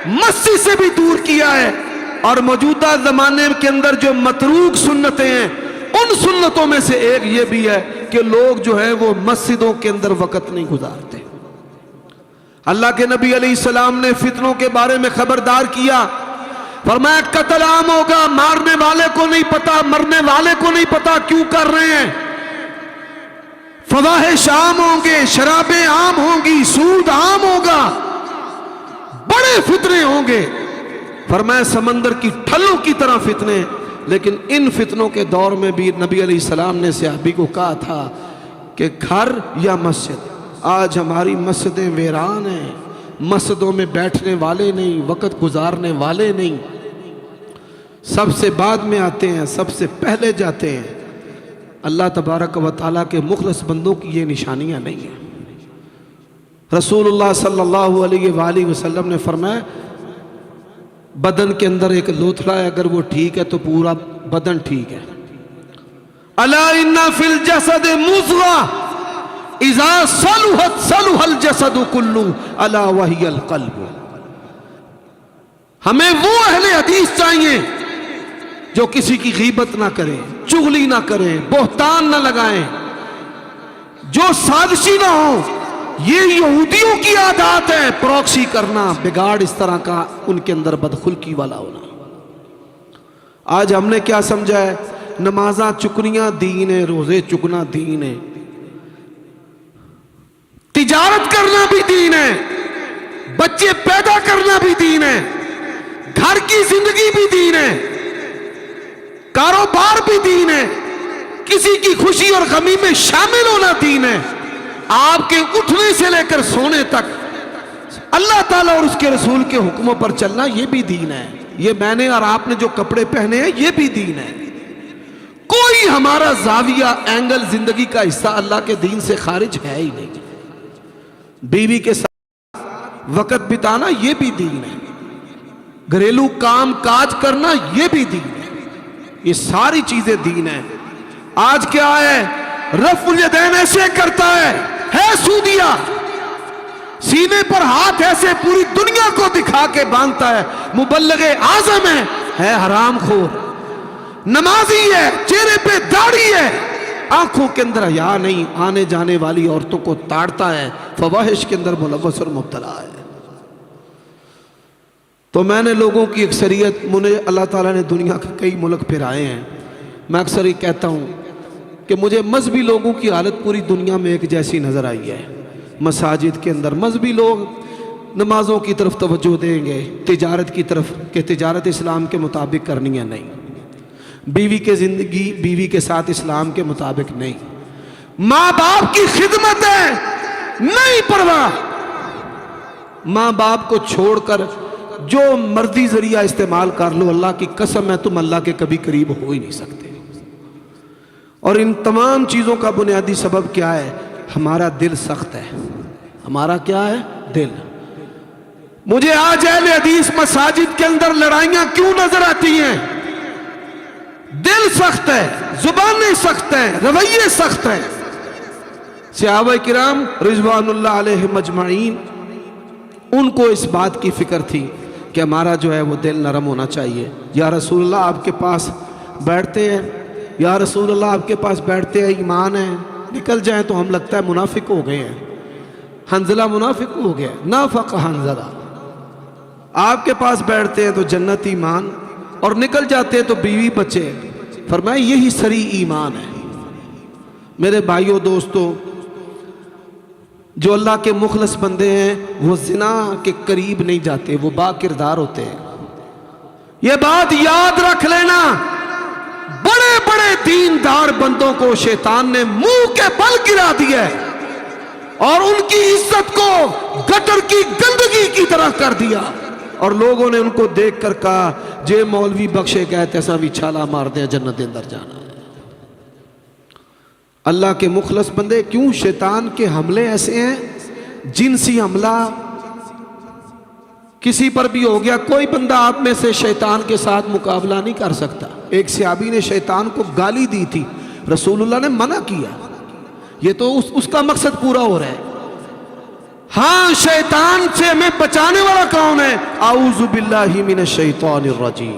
مسجد سے بھی دور کیا ہے. اور موجودہ زمانے کے اندر جو متروک سنتیں ہیں ان سنتوں میں سے ایک یہ بھی ہے کہ لوگ جو ہے وہ مسجدوں کے اندر وقت نہیں گزارتے. اللہ کے نبی علیہ السلام نے فتنوں کے بارے میں خبردار کیا، فرمایا قتل عام ہوگا، مارنے والے کو نہیں پتا، مرنے والے کو نہیں پتا کیوں کر رہے ہیں، فواحش عام ہوں گے، شرابیں عام ہوں گی، سود عام ہوگا، بڑے فتنے ہوں گے. فرمایا سمندر کی ٹھلوں کی طرح فتنے. لیکن ان فتنوں کے دور میں بھی نبی علیہ السلام نے صحابی کو کہا تھا کہ گھر یا مسجد، آج ہماری مسجدیں ویران ہیں، مسجدوں میں بیٹھنے والے نہیں، وقت گزارنے والے نہیں، سب سے بعد میں آتے ہیں، سب سے پہلے جاتے ہیں۔ اللہ تبارک و تعالیٰ کے مخلص بندوں کی یہ نشانیاں نہیں ہیں۔ رسول اللہ صلی اللہ علیہ وآلہ وسلم نے فرمایا بدن کے اندر ایک لوتھڑا ہے، اگر وہ ٹھیک ہے تو پورا بدن ٹھیک ہے۔ الا ان فی الجسد مضغہ اذا صلحت صلح الجسد کلہ الا وہی القلب۔ ہمیں وہ اہل حدیث چاہیے جو کسی کی غیبت نہ کریں، چغلی نہ کریں، بہتان نہ لگائیں، جو سازشی نہ ہوں۔ یہ یہودیوں کی عادات ہے، پروکسی کرنا، بگاڑ اس طرح کا، ان کے اندر بدخلقی والا ہونا۔ آج ہم نے کیا سمجھا ہے؟ نمازاں چکنیاں دین ہے، روزے چکنا دین ہے، تجارت کرنا بھی دین ہے، بچے پیدا کرنا بھی دین ہے، گھر کی زندگی بھی دین ہے، کاروبار بھی دین ہے، کسی کی خوشی اور غمی میں شامل ہونا دین ہے۔ آپ کے اٹھنے سے لے کر سونے تک اللہ تعالیٰ اور اس کے رسول کے حکموں پر چلنا یہ بھی دین ہے۔ یہ میں نے اور آپ نے جو کپڑے پہنے ہیں یہ بھی دین ہے۔ کوئی ہمارا زاویہ اینگل زندگی کا حصہ اللہ کے دین سے خارج ہے ہی نہیں۔ بیوی کے ساتھ وقت بتانا یہ بھی دین ہے، گھریلو کام کاج کرنا یہ بھی دین ہے، یہ ساری چیزیں دین ہیں۔ آج کیا ہے؟ رفع الیدین ایسے کرتا ہے سودیا، سینے پر ہاتھ ایسے پوری دنیا کو دکھا کے باندھتا ہے، مبلغ اعظم ہے حرام خور، نمازی ہے، چہرے پہ داڑھی ہے، آنکھوں کے اندر حیا نہیں، آنے جانے والی عورتوں کو تاڑتا ہے، فواحش کے اندر ملوث اور مبتلا ہے۔ تو میں نے لوگوں کی اکثریت، مجھے اللہ تعالیٰ نے دنیا کے کئی ملک پھرائے ہیں، میں اکثر ہی کہتا ہوں کہ مجھے مذہبی لوگوں کی حالت پوری دنیا میں ایک جیسی نظر آئی ہے۔ مساجد کے اندر مذہبی لوگ نمازوں کی طرف توجہ دیں گے، تجارت کی طرف کہ تجارت اسلام کے مطابق کرنی ہے نہیں، بیوی کے زندگی بیوی کے ساتھ اسلام کے مطابق نہیں، ماں باپ کی خدمت ہے نہیں پرواہ، ماں باپ کو چھوڑ کر جو مرضی ذریعہ استعمال کر لو، اللہ کی قسم ہے تم اللہ کے کبھی قریب ہو ہی نہیں سکتے۔ اور ان تمام چیزوں کا بنیادی سبب کیا ہے؟ ہمارا دل سخت ہے۔ ہمارا کیا ہے؟ دل۔ مجھے آج اہل حدیث مساجد کے اندر لڑائیاں کیوں نظر آتی ہیں؟ دل سخت ہے، زبانیں سخت ہیں، رویے سخت ہیں۔ صحابہ کرام رضوان اللہ علیہم اجمعین، ان کو اس بات کی فکر تھی کہ ہمارا جو ہے وہ دل نرم ہونا چاہیے۔ یا رسول اللہ آپ کے پاس بیٹھتے ہیں، یا رسول اللہ آپ کے پاس بیٹھتے ہیں، ایمان ہے، نکل جائیں تو ہم لگتا ہے منافق ہو گئے ہیں، حنظلہ منافق ہو گیا، نافق حنظلہ۔ آپ کے پاس بیٹھتے ہیں تو جنت ایمان، اور نکل جاتے ہیں تو بیوی بچے۔ فرمایا یہی سری ایمان ہے۔ میرے بھائیوں دوستوں، جو اللہ کے مخلص بندے ہیں وہ زنا کے قریب نہیں جاتے، وہ با کردار ہوتے ہیں۔ یہ بات یاد رکھ لینا، بڑے بڑے دیندار بندوں کو شیطان نے منہ کے بل گرا دیا ہے اور ان کی عزت کو گٹر کی گندگی کی طرح کر دیا، اور لوگوں نے ان کو دیکھ کر کہا جے مولوی بخشے گئے تیسا بھی چھالا مار دیا، جنت کے اندر جانا ہے۔ اللہ کے مخلص بندے کیوں؟ شیطان کے حملے ایسے ہیں، جنسی حملہ کسی پر بھی ہو گیا، کوئی بندہ آپ میں سے شیطان کے ساتھ مقابلہ نہیں کر سکتا۔ ایک صحابی نے شیطان کو گالی دی تھی، رسول اللہ نے منع کیا، یہ تو اس کا مقصد پورا ہو رہا ہے۔ ہاں شیطان سے ہمیں بچانے والا کون ہے؟ اعوذ باللہ من الشیطان الرجیم۔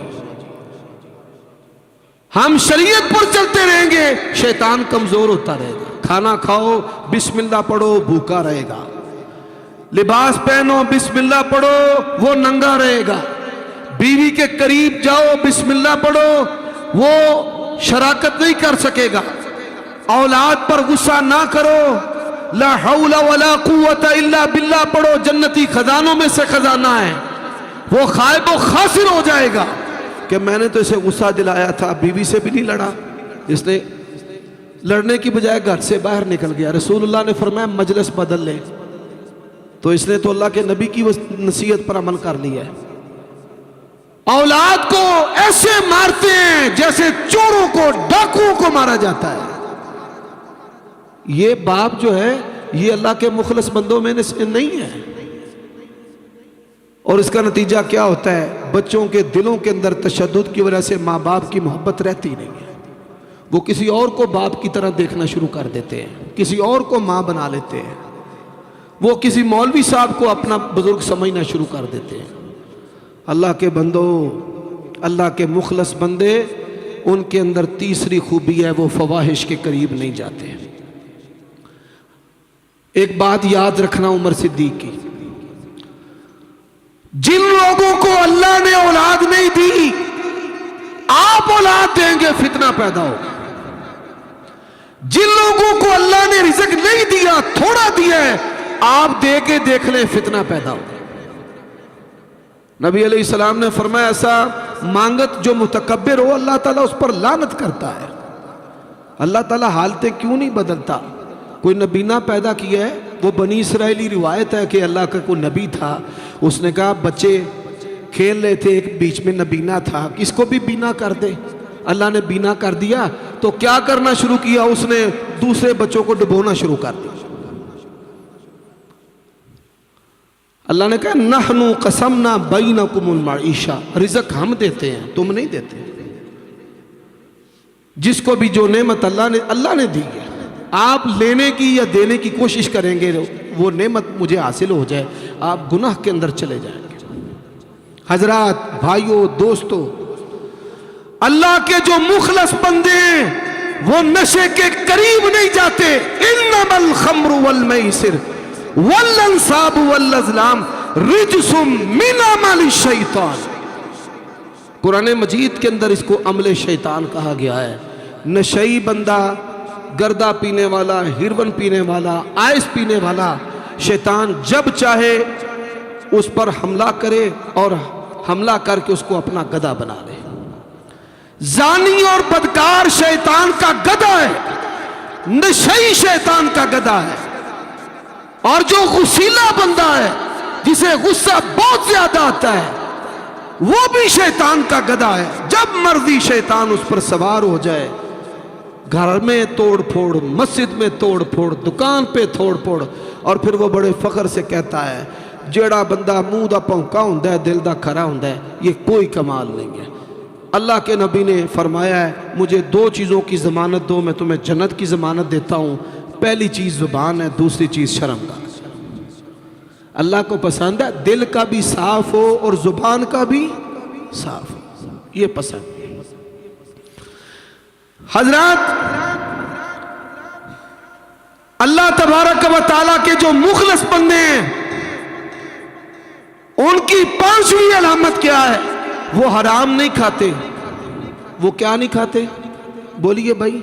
ہم شریعت پر چلتے رہیں گے، شیطان کمزور ہوتا رہے گا۔ کھانا کھاؤ بسم اللہ پڑھو، بھوکا رہے گا، لباس پہنو بسم اللہ پڑھو، وہ ننگا رہے گا، بیوی کے قریب جاؤ بسم اللہ پڑھو، وہ شراکت نہیں کر سکے گا، اولاد پر غصہ نہ کرو، لا حول ولا قوت الا باللہ پڑھو، جنتی خزانوں میں سے خزانہ ہے، وہ خائب و خاسر ہو جائے گا کہ میں نے تو اسے غصہ دلایا تھا، بیوی سے بھی نہیں لڑا، اس نے لڑنے کی بجائے گھر سے باہر نکل گیا. رسول اللہ نے فرمایا مجلس بدل لے. تو اس نے تو اللہ کے نبی کی نصیحت پر عمل کر لیا ہے. اولاد کو ایسے مارتے ہیں جیسے چوروں کو ڈاکوؤں کو مارا جاتا ہے. یہ باپ جو ہے یہ اللہ کے مخلص بندوں میں نہیں ہے. اور اس کا نتیجہ کیا ہوتا ہے؟ بچوں کے دلوں کے اندر تشدد کی وجہ سے ماں باپ کی محبت رہتی نہیں ہے. وہ کسی اور کو باپ کی طرح دیکھنا شروع کر دیتے ہیں, کسی اور کو ماں بنا لیتے ہیں, وہ کسی مولوی صاحب کو اپنا بزرگ سمجھنا شروع کر دیتے ہیں. اللہ کے بندوں, اللہ کے مخلص بندے, ان کے اندر تیسری خوبی ہے وہ فواحش کے قریب نہیں جاتے. ایک بات یاد رکھنا عمر صدیق کی, جن لوگوں کو اللہ نے اولاد نہیں دی, آپ اولاد دیں گے فتنہ پیدا ہوگا. جن لوگوں کو اللہ نے رزق نہیں دیا, تھوڑا دیا ہے, آپ دے کے دیکھ لیں فتنہ پیدا ہوگا. نبی علیہ السلام نے فرمایا ایسا مانگت جو متکبر ہو اللہ تعالیٰ اس پر لعنت کرتا ہے. اللہ تعالیٰ حالتیں کیوں نہیں بدلتا؟ کوئی نبینا پیدا کیا ہے, وہ بنی اسرائیلی روایت ہے کہ اللہ کا کوئی نبی تھا, اس نے کہا بچے کھیل رہے تھے, ایک بیچ میں نبینا تھا, اس کو بھی بینا کر دے. اللہ نے بینا کر دیا تو کیا کرنا شروع کیا, اس نے دوسرے بچوں کو ڈبونا شروع کر دیا. اللہ نے کہا نحنو قسمنا بینکم المعیشہ, رزق ہم دیتے ہیں تم نہیں دیتے. جس کو بھی جو نعمت اللہ نے دی ہے, آپ لینے کی یا دینے کی کوشش کریں گے وہ نعمت مجھے حاصل ہو جائے, آپ گناہ کے اندر چلے جائیں گے. حضرات, بھائیوں, دوستوں, اللہ کے جو مخلص بندے ہیں وہ نشے کے قریب نہیں جاتے. انما الخمر والمیسر والانصاب والازلام رجس من عمل الشیطان. قرآن مجید کے اندر اس کو عمل شیطان کہا گیا ہے. نشئی بندہ, گردہ پینے والا, ہیروین پینے والا, آئس پینے والا, شیطان جب چاہے اس پر حملہ کرے اور حملہ کر کے اس کو اپنا گدھا بنا لے. زانی اور بدکار شیطان کا گدھا ہے, نشئی شیطان کا گدھا ہے. اور جو غسیلا بندہ ہے جسے غصہ بہت زیادہ آتا ہے وہ بھی شیطان کا گدھا ہے. جب مرضی شیطان اس پر سوار ہو جائے, گھر میں توڑ پھوڑ, مسجد میں توڑ پھوڑ, دکان پہ توڑ پھوڑ, اور پھر وہ بڑے فخر سے کہتا ہے جیڑا بندہ منہ دا پونکا ہوندا ہے دل دا کھرا ہوندا ہے, یہ کوئی کمال نہیں ہے. اللہ کے نبی نے فرمایا ہے مجھے دو چیزوں کی ضمانت دو, میں تمہیں جنت کی ضمانت دیتا ہوں. پہلی چیز زبان ہے, دوسری چیز شرم کا. اللہ کو پسند ہے دل کا بھی صاف ہو اور زبان کا بھی صاف ہو, یہ پسند. حضرات, اللہ تبارک و تعالیٰ کے جو مخلص بندے ہیں ان کی پانچویں علامت کیا ہے؟ وہ حرام نہیں کھاتے. وہ کیا نہیں کھاتے؟ بولیے بھائی,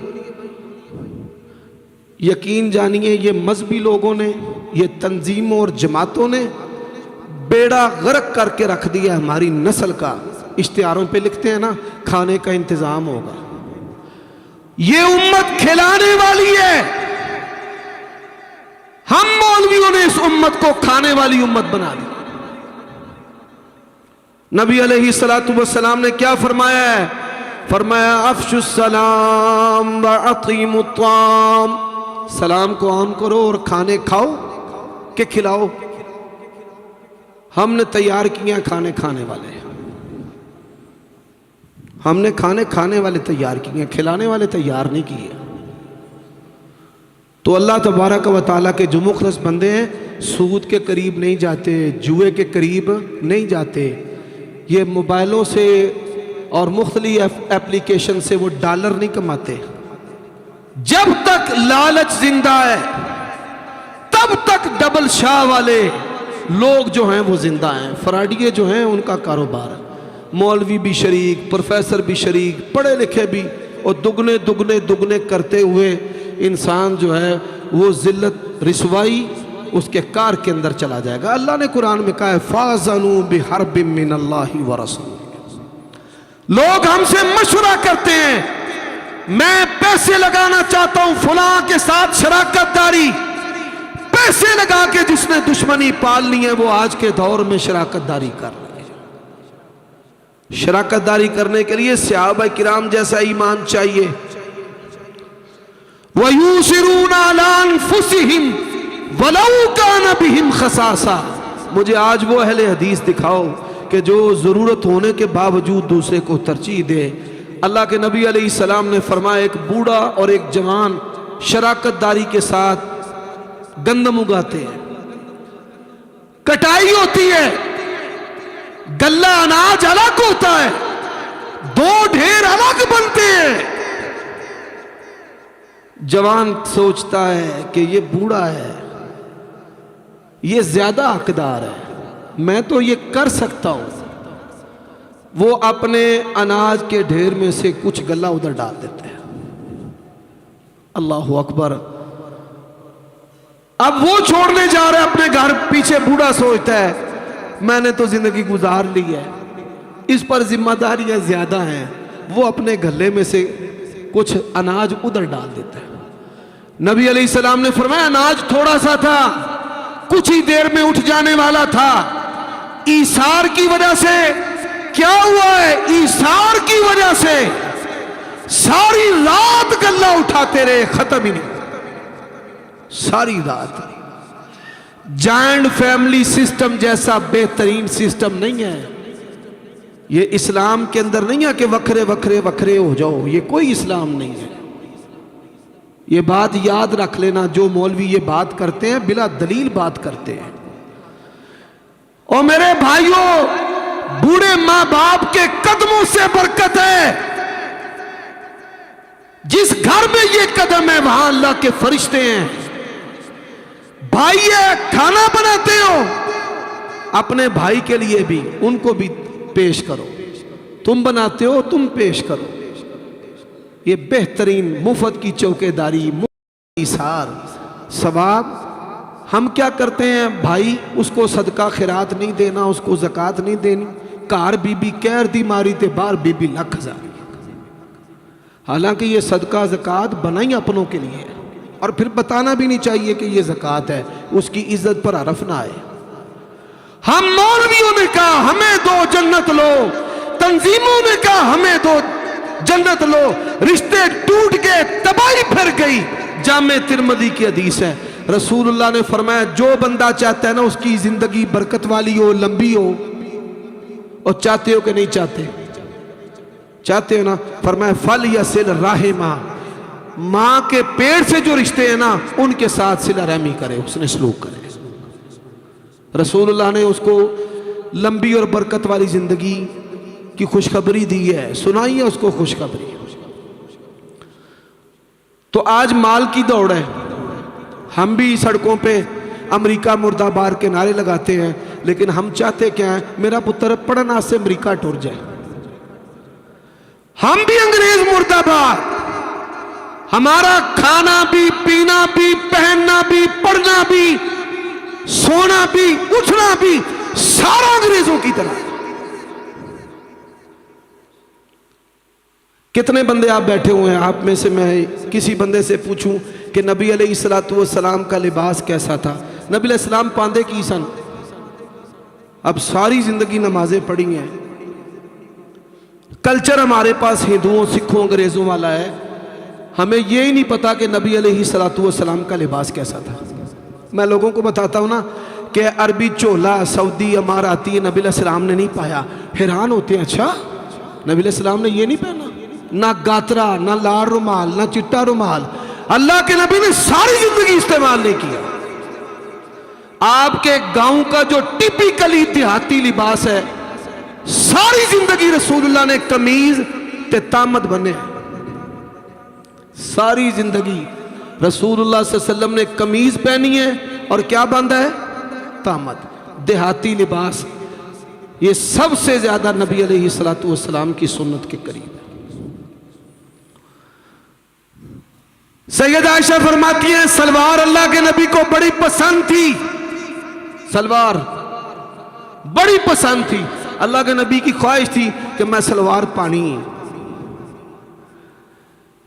یقین جانیے یہ مذہبی لوگوں نے, یہ تنظیموں اور جماعتوں نے بیڑا غرق کر کے رکھ دیا ہماری نسل کا. اشتہاروں پہ لکھتے ہیں نا کھانے کا انتظام ہوگا. یہ امت کھلانے والی ہے, ہم مولویوں نے اس امت کو کھانے والی امت بنا دی. نبی علیہ السلام نے کیا فرمایا ہے؟ فرمایا افشوا السلام واطعموا الطعام, سلام کو عام کرو اور کھانے کھاؤ کہ کھلاؤ. ہم نے تیار کیے ہیں کھانے کھانے والے, ہم نے کھانے والے تیار کیے ہیں, کھلانے والے تیار نہیں کیے. تو اللہ تبارک و تعالیٰ کے جو مخلص بندے ہیں سود کے قریب نہیں جاتے, جوئے کے قریب نہیں جاتے. یہ موبائلوں سے اور مختلف ایپلیکیشن سے وہ ڈالر نہیں کماتے. جب تک لالچ زندہ ہے تب تک ڈبل شاہ والے لوگ جو ہیں وہ زندہ ہیں. فراڈیے جو ہیں ان کا کاروبار ہے. مولوی بھی شریک, پروفیسر بھی شریک, پڑھے لکھے بھی, اور دگنے کرتے ہوئے انسان جو ہے وہ ذلت رسوائی اس کے کار کے اندر چلا جائے گا. اللہ نے قرآن میں کہا ہے فَاذَنُوا بِحَرْبٍ مِّنَ اللَّهِ وَرَسُولِهِ. لوگ ہم سے مشورہ کرتے ہیں میں پیسے لگانا چاہتا ہوں فلاں کے ساتھ شراکت داری، پیسے لگا کے جس نے دشمنی پالنی ہے وہ آج کے دور میں شراکت داری کر رہے ہیں۔ شراکت داری کرنے کے لیے صحابہ کرام جیسا ایمان چاہیے۔ وَيُوسِرُونَ عَلَىٰ أَنفُسِهِمْ وَلَوْ كَانَ بِهِمْ خَصَاصَةٌ۔ مجھے آج وہ اہل حدیث دکھاؤ کہ جو ضرورت ہونے کے باوجود دوسرے کو ترجیح دے۔ اللہ کے نبی علیہ السلام نے فرمایا ایک بوڑھا اور ایک جوان شراکت داری کے ساتھ گندم اگاتے ہیں، کٹائی ہوتی ہے، گلہ اناج الگ ہوتا ہے، دو ڈھیر الگ بنتے ہیں۔ جوان سوچتا ہے کہ یہ بوڑھا ہے، یہ زیادہ حقدار ہے، میں تو یہ کر سکتا ہوں۔ وہ اپنے اناج کے ڈھیر میں سے کچھ گلہ ادھر ڈال دیتے ہیں۔ اللہ اکبر۔ اب وہ چھوڑنے جا رہے اپنے گھر، پیچھے بوڑھا سوچتا ہے میں نے تو زندگی گزار لی ہے، اس پر ذمہ داریاں زیادہ ہیں۔ وہ اپنے گلے میں سے کچھ اناج ادھر ڈال دیتا ہے۔ نبی علیہ السلام نے فرمایا اناج تھوڑا سا تھا، کچھ ہی دیر میں اٹھ جانے والا تھا، ایثار کی وجہ سے کیا ہوا ہے؟ ایثار کی وجہ سے ساری رات گلہ اٹھاتے رہے، ختم ہی نہیں، ساری رات۔ جائنٹ فیملی سسٹم جیسا بہترین سسٹم نہیں ہے یہ، اسلام کے اندر نہیں ہے کہ وکھرے وکھرے وکھرے ہو جاؤ، یہ کوئی اسلام نہیں ہے۔ یہ بات یاد رکھ لینا، جو مولوی یہ بات کرتے ہیں بلا دلیل بات کرتے ہیں۔ اور میرے بھائیوں، بوڑھے ماں باپ کے قدموں سے برکت ہے۔ جس گھر میں یہ قدم ہے وہاں اللہ کے فرشتے ہیں۔ بھائی ہے، کھانا بناتے ہو اپنے بھائی کے لیے بھی ان کو بھی پیش کرو، تم بناتے ہو تم پیش کرو۔ یہ بہترین مفت کی چوکیداری، مفت ایثار، ثواب۔ ہم کیا کرتے ہیں بھائی، اس کو صدقہ خیرات نہیں دینا، اس کو زکوٰۃ نہیں دینی، کار بی بی کہر دی ماری تے بار بی بی لکھ ہزار۔ حالانکہ یہ صدقہ زکوٰۃ بنائی اپنوں کے لیے، اور پھر بتانا بھی نہیں چاہیے کہ یہ زکوٰۃ ہے، اس کی عزت پر حرف نہ آئے۔ ہم مولویوں نے کہا ہمیں دو جنت لو، تنظیموں نے کہا ہمیں دو جنت لو، رشتے ٹوٹ گئے، تباہی پھر گئی۔ جامع ترمذی کی حدیث ہے، رسول اللہ نے فرمایا جو بندہ چاہتا ہے نا اس کی زندگی برکت والی ہو، لمبی ہو، اور چاہتے ہو کہ نہیں چاہتے؟ چاہتے ہو نا؟ فرمایا فَلْيَصِلْ رَحِمَهُ، ماں کے پیٹ سے جو رشتے ہیں نا ان کے ساتھ صلہ رحمی کرے، اس نے سلوک کرے۔ رسول اللہ نے اس کو لمبی اور برکت والی زندگی کی خوشخبری دی ہے، سنائی ہے اس کو خوشخبری۔ تو آج مال کی دوڑ ہے، ہم بھی سڑکوں پہ امریکہ مرد آباد کے نعرے لگاتے ہیں، لیکن ہم چاہتے کیا ہیں؟ میرا پتر پڑھنا سے امریکہ ٹور جائے۔ ہم بھی انگریز مرد آباد، ہمارا کھانا بھی، پینا بھی، پہننا بھی، پڑھنا بھی، سونا بھی، اٹھنا بھی سارا انگریزوں کی طرح۔ کتنے بندے آپ بیٹھے ہوئے ہیں، آپ میں سے میں کسی بندے سے پوچھوں کہ نبی علیہ السلام کا لباس کیسا تھا؟ نبی علیہ السلام پاندے کی سن، اب ساری زندگی نمازیں پڑھی ہیں۔ کلچر ہمارے پاس ہندوؤں، سکھوں، انگریزوں والا ہے، ہمیں یہ ہی نہیں پتا کہ نبی علیہ السلام کا لباس کیسا تھا۔ میں لوگوں کو بتاتا ہوں نا کہ عربی چولا سعودی اماراتی نبی علیہ السلام نے نہیں پایا، حیران ہوتے ہیں، اچھا نبی علیہ السلام نے یہ نہیں پہنا؟ نہ گاترا، نہ لال رومال، نہ چٹا رومال، اللہ کے نبی نے ساری زندگی استعمال نہیں کیا۔ آپ کے گاؤں کا جو ٹیپیکلی دیہاتی لباس ہے، ساری زندگی رسول اللہ نے قمیض تے تامت بنے، ساری زندگی رسول اللہ صلی اللہ علیہ وسلم نے قمیض پہنی ہے اور کیا باندھا ہے؟ تامت۔ دیہاتی لباس یہ سب سے زیادہ نبی علیہ السلام کی سنت کے قریب ہے۔ سید عائشہ فرماتی ہیں سلوار اللہ کے نبی کو بڑی پسند تھی، سلوار بڑی پسند تھی، اللہ کے نبی کی خواہش تھی کہ میں سلوار پانی۔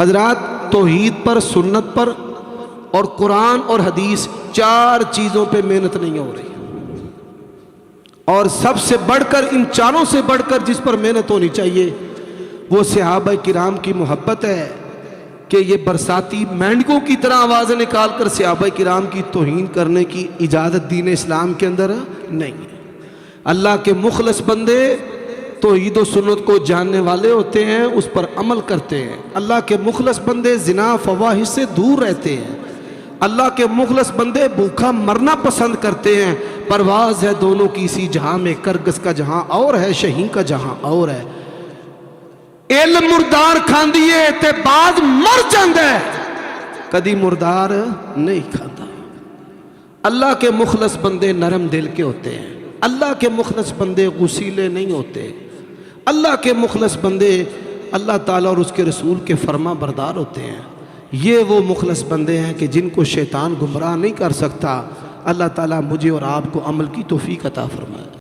حضرات توحید پر، سنت پر اور قرآن اور حدیث 4 چیزوں پہ محنت نہیں ہو رہی، اور سب سے بڑھ کر، ان چاروں سے بڑھ کر جس پر محنت ہونی چاہیے وہ صحابہ کرام کی محبت ہے، کہ یہ برساتی مینڈکوں کی طرح آوازیں نکال کر صحابہ کرام کی توہین کرنے کی اجازت دین اسلام کے اندر نہیں ہے۔ اللہ کے مخلص بندے توحید و سنت کو جاننے والے ہوتے ہیں، اس پر عمل کرتے ہیں۔ اللہ کے مخلص بندے زنا فواحش سے دور رہتے ہیں۔ اللہ کے مخلص بندے بھوکا مرنا پسند کرتے ہیں۔ پرواز ہے دونوں کی اسی جہاں میں، کرگس کا جہاں اور ہے، شہین کا جہاں اور ہے۔ علم مردار کھاندیے تے بعد مر جاندے، کدی مردار نہیں کھاندا۔ اللہ کے مخلص بندے نرم دل کے ہوتے ہیں، اللہ کے مخلص بندے غسیلے نہیں ہوتے، اللہ کے مخلص بندے اللہ تعالیٰ اور اس کے رسول کے فرما بردار ہوتے ہیں۔ یہ وہ مخلص بندے ہیں کہ جن کو شیطان گمراہ نہیں کر سکتا۔ اللہ تعالیٰ مجھے اور آپ کو عمل کی توفیق عطا فرمائے۔